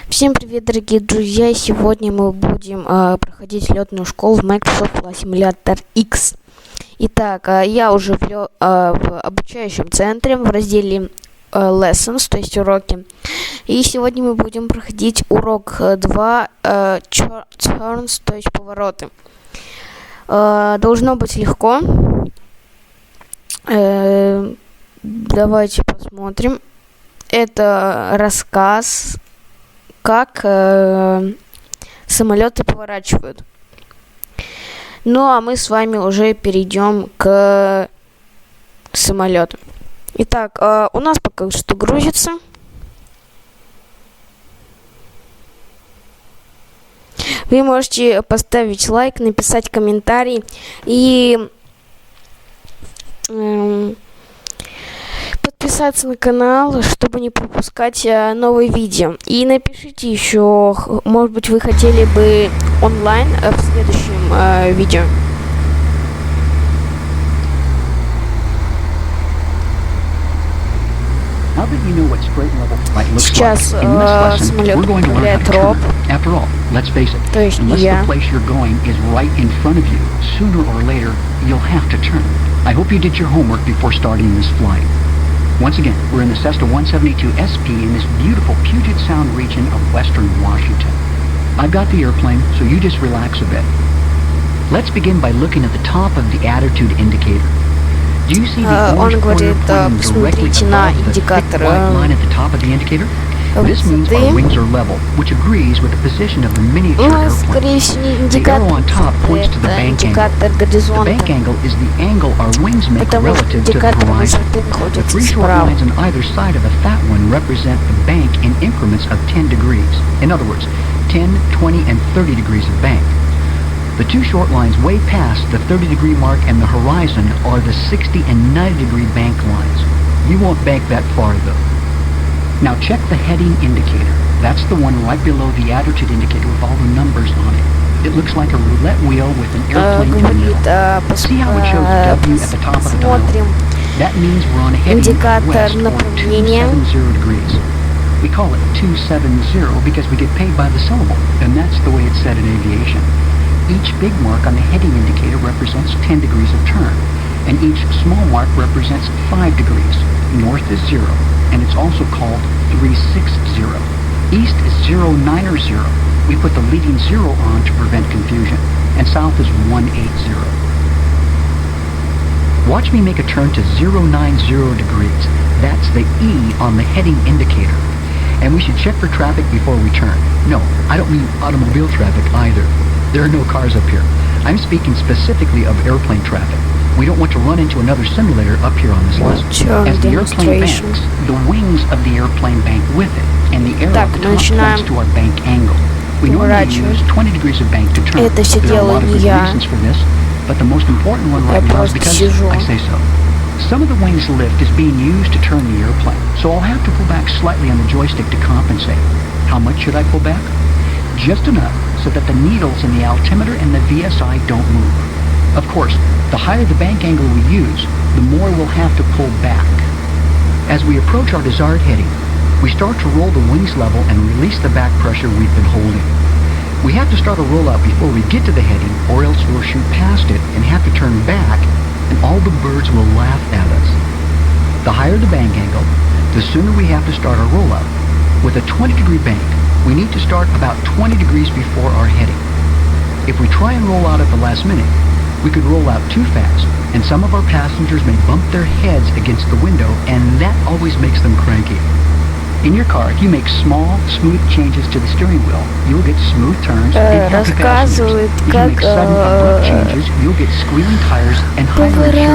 Всем привет, дорогие друзья! Сегодня мы будем проходить летную школу в Microsoft Flight Simulator X. Итак, я уже в обучающем центре в разделе Lessons, то есть уроки. И сегодня мы будем проходить урок 2 Turns, то есть повороты. Должно быть легко. Давайте посмотрим. Это рассказ, как самолеты поворачивают. Ну а мы с вами уже перейдем к самолету. Итак, у нас пока что грузится. Вы можете поставить лайк, написать комментарий и подписаться на канал, чтобы не пропускать новые видео. И напишите еще, может быть, вы хотели бы онлайн в следующем видео. Сейчас самолет управляет роб. То есть я. Once again, we're in the Cessna 172 SP in this beautiful Puget Sound region of western Washington. I've got the airplane, so you just relax a bit. Let's begin by looking at the top of the attitude indicator. Do you see the orange corner pointing directly above the thick white line at the top of the indicator? This means our wings are level, which agrees with the position of the miniature airplane. The arrow on top points to the bank angle. The bank angle is the angle our wings make relative to the horizon. The three short lines on either side of the fat one represent the bank in increments of 10 degrees. In other words, 10, 20, and 30 degrees of bank. The two short lines way past the 30-degree mark and the horizon are the 60 and 90-degree bank lines. You won't bank that far, though. Now check the heading indicator. That's the one right below the attitude indicator with all the numbers on it. It looks like a roulette wheel with an airplane in the middle. See how it shows W at the top of the dial? That means we're on a heading west or 270 degrees. We call it 270 because we get paid by the syllable, and that's the way it's said in aviation. Each big mark on the heading indicator represents 10 degrees of turn, and each small mark represents 5 degrees. North is 0. And it's also called 360. East is 090. We put the leading 0 on to prevent confusion. And south is 180. Watch me make a turn to 090 degrees. That's the E on the heading indicator. And we should check for traffic before we turn. No, I don't mean automobile traffic either. There are no cars up here. I'm speaking specifically of airplane traffic. We don't want to run into another simulator up here on this lesson. As the airplane banks, the wings of the airplane bank with it, and the arrow at the top points to our bank angle. We normally use 20 degrees of bank to turn. There are a lot of good reasons for this, but the most important one right now is because I say so. Some of the wings lift is being used to turn the airplane, so I'll have to pull back slightly on the joystick to compensate. How much should I pull back? Just enough so that the needles in the altimeter and the VSI don't move. Of course, the higher the bank angle we use, the more we'll have to pull back. As we approach our desired heading, we start to roll the wings level and release the back pressure we've been holding. We have to start a rollout before we get to the heading, or else we'll shoot past it and have to turn back, and all the birds will laugh at us. The higher the bank angle, the sooner we have to start our rollout. With a 20-degree bank, we need to start about 20 degrees before our heading. If we try and roll out at the last minute, we could roll out too fast, and some of our passengers may bump their heads against the window, and that always makes them cranky. In your car, if you make small, smooth changes to the steering wheel, you'll get smooth turns and happy passengers. If you make sudden, abrupt changes, you'll get squealing tires and higher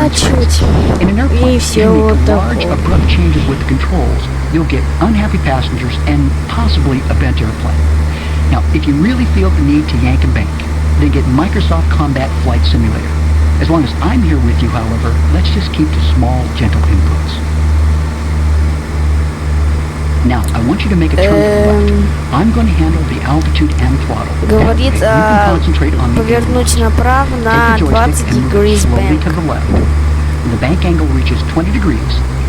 insurance rates. In an airplane, if you make large, abrupt changes with the controls, you'll get unhappy passengers and possibly a bent airplane. Now, if you really feel the need to yank and bank, then get Microsoft Combat Flight Simulator. As long as I'm here with you, however, let's just keep to small, gentle inputs. Now, I want you to make a turn to the left. I'm going to handle the altitude and throttle. Говорит, повернуть направо на 20 degrees bank. When the bank angle reaches 20 degrees,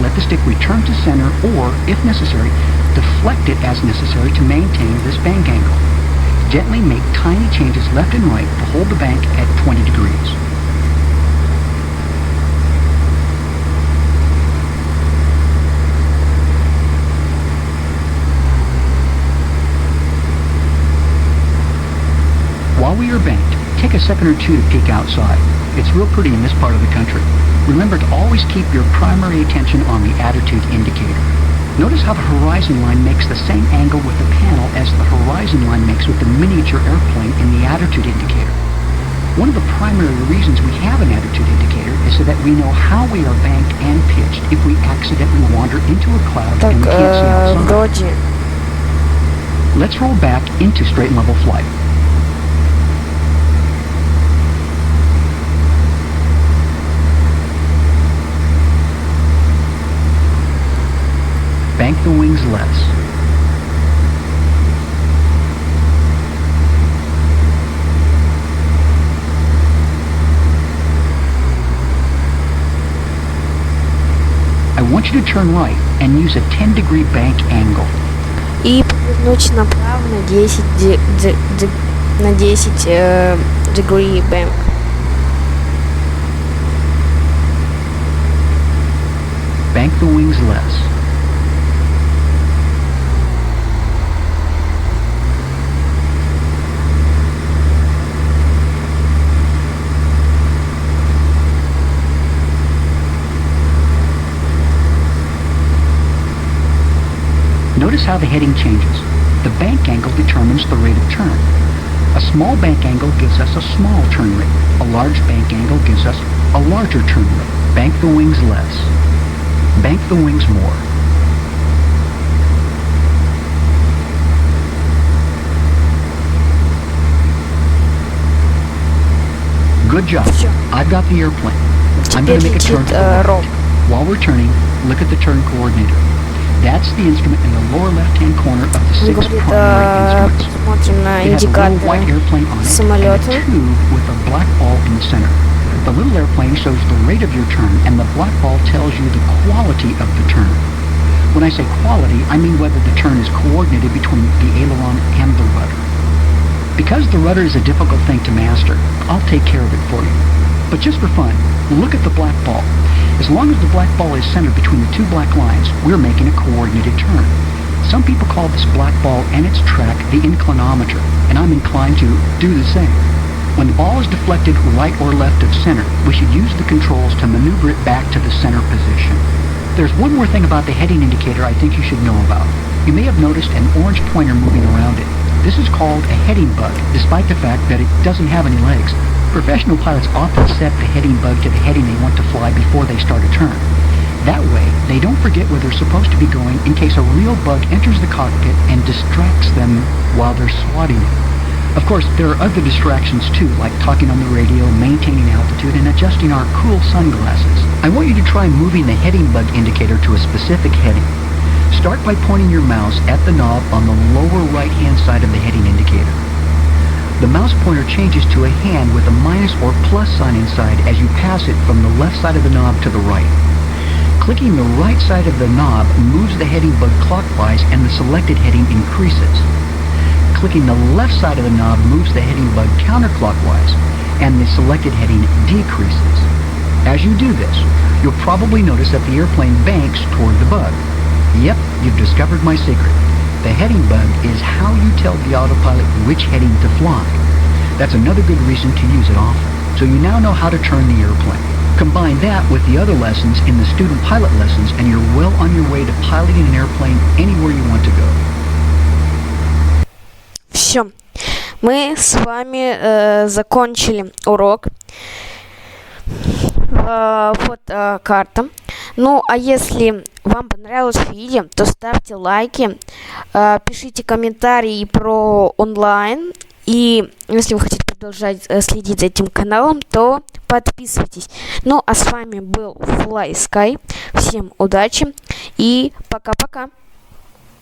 let the stick return to center or, if necessary, deflect it as necessary to maintain this bank angle. Gently make tiny changes left and right to hold the bank at 20 degrees. While we are banked, take a second or two to peek outside. It's real pretty in this part of the country. Remember to always keep your primary attention on the attitude indicator. Notice how the horizon line makes the same angle with the panel as the horizon line makes with the miniature airplane in the attitude indicator. One of the primary reasons we have an attitude indicator is so that we know how we are banked and pitched if we accidentally wander into a cloud and we can't see outside. Вроде. Let's roll back into straight and level flight. Bank the wings less. I want you to turn right and use a 10-degree bank angle. И повернуть направо на 10 degree bank. Bank the wings less. Notice how the heading changes. The bank angle determines the rate of turn. A small bank angle gives us a small turn rate. A large bank angle gives us a larger turn rate. Bank the wings less. Bank the wings more. Good job. I've got the airplane. I'm going to make a turn to the right. While we're turning, look at the turn coordinator. That's the instrument in the lower left-hand corner of the 6 primary instruments. It has a little white airplane on it and a tube with a black ball in the center. The little airplane shows the rate of your turn, and the black ball tells you the quality of the turn. When I say quality, I mean whether the turn is coordinated between the aileron and the rudder. Because the rudder is a difficult thing to master, I'll take care of it for you. But just for fun, look at the black ball. As long as the black ball is centered between the two black lines, we're making a coordinated turn. Some people call this black ball and its track the inclinometer, and I'm inclined to do the same. When the ball is deflected right or left of center, we should use the controls to maneuver it back to the center position. There's one more thing about the heading indicator I think you should know about. You may have noticed an orange pointer moving around it. This is called a heading bug, despite the fact that it doesn't have any legs. Professional pilots often set the heading bug to the heading they want to fly before they start a turn. That way, they don't forget where they're supposed to be going in case a real bug enters the cockpit and distracts them while they're swatting it. Of course, there are other distractions too, like talking on the radio, maintaining altitude, and adjusting our cool sunglasses. I want you to try moving the heading bug indicator to a specific heading. Start by pointing your mouse at the knob on the lower right-hand side of the heading indicator. The mouse pointer changes to a hand with a minus or plus sign inside as you pass it from the left side of the knob to the right. Clicking the right side of the knob moves the heading bug clockwise and the selected heading increases. Clicking the left side of the knob moves the heading bug counterclockwise and the selected heading decreases. As you do this, you'll probably notice that the airplane banks toward the bug. Yep, you've discovered my secret. The heading bug is how you tell the autopilot which heading to fly. That's another good reason to use it often. So you now know how to turn the airplane. Combine that with the other lessons in the student pilot lessons and you're well on your way to piloting an airplane anywhere you want to go. Все. Мы с вами закончили урок. Вот карта. Ну, а если вам понравилось видео, то ставьте лайки, пишите комментарии про онлайн. И если вы хотите продолжать следить за этим каналом, то подписывайтесь. Ну, а с вами был Fly&Sky. Всем удачи и пока-пока.